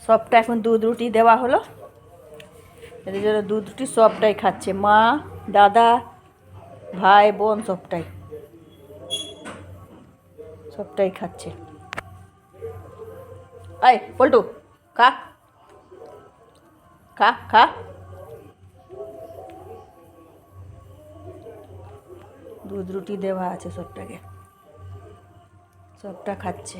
সবটা এখন দুধ রুটি দেওয়া হলো, এদের জন্য দুধ রুটি সবটাই খাচ্ছে, মা, দাদা, ভাই, বোন সবটাই খাচ্ছে। আয় পল্টু, খা খা খা। দুধ রুটি দেওয়া আছে সবটাকে, সবটা খাচ্ছে।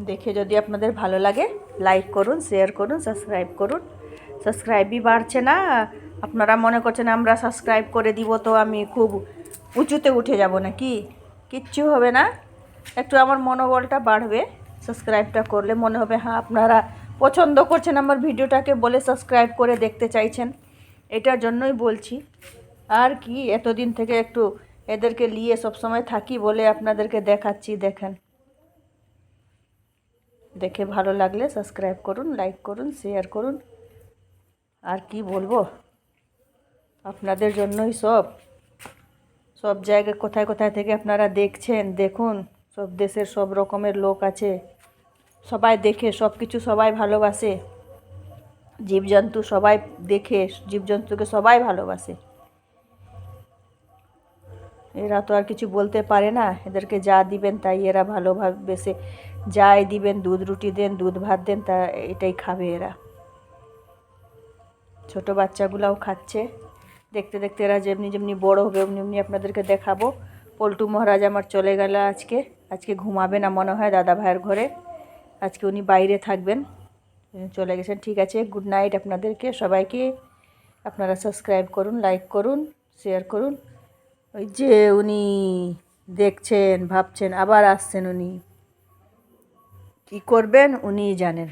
দেখে যদি আপনাদের ভালো লাগে লাইক করুন, শেয়ার করুন, সাবস্ক্রাইব করুন। সাবস্ক্রাইবই বাড়ছে না, আপনারা মনে করছেন আমরা সাবস্ক্রাইব করে দিব তো আমি খুব উঁচুতে উঠে যাব নাকি? কিচ্ছু হবে না, একটু আমার মনোবলটা বাড়বে। সাবস্ক্রাইবটা করলে মনে হবে হ্যাঁ আপনারা পছন্দ করছেন আমার ভিডিওটাকে বলে সাবস্ক্রাইব করে দেখতে চাইছেন, এটার জন্যই বলছি। আর কি, এতদিন থেকে একটু এদেরকে নিয়ে সবসময় থাকি বলে আপনাদেরকে দেখাচ্ছি। দেখেন, দেখে ভালো লাগলে সাবস্ক্রাইব করুন, লাইক করুন, শেয়ার করুন। আর কি বলবো, আপনাদের জন্যই সব জায়গায় কোথায় কোথায় থেকে আপনারা দেখছেন। দেখুন, সব দেশের সব রকমের লোক আছে, সবাই দেখে সব কিছু, সবাই ভালোবাসে জীবজন্তু, সবাই দেখে জীবজন্তুকে সবাই ভালোবাসে। এরা তো আর কিছু বলতে পারে না, এদেরকে যা দিবেন তাই এরা ভালোভাবে যাই দিবেন, দুধ রুটি দেন, দুধ ভাত দেন, তা এটাই খাবে এরা। ছোট বাচ্চাগুলাও খাচ্ছে। দেখতে দেখতে এরা যেমনি যেমনি বড় হবে অমনি অমনি আপনাদেরকে দেখাবো। পল্টু মহারাজ আমার চলে গেল আজকে ঘুমাবে না মনে হয় দাদা ভাইয়ের ঘরে, আজকে উনি বাইরে থাকবেন, চলে গেছেন। ঠিক আছে, গুড নাইট আপনাদেরকে সবাইকে। আপনারা সাবস্ক্রাইব করুন, লাইক করুন, শেয়ার করুন। ওই যে উনি দেখছেন, ভাবছেন আবার আসছেন, উনি কী করবেন উনিই জানেন।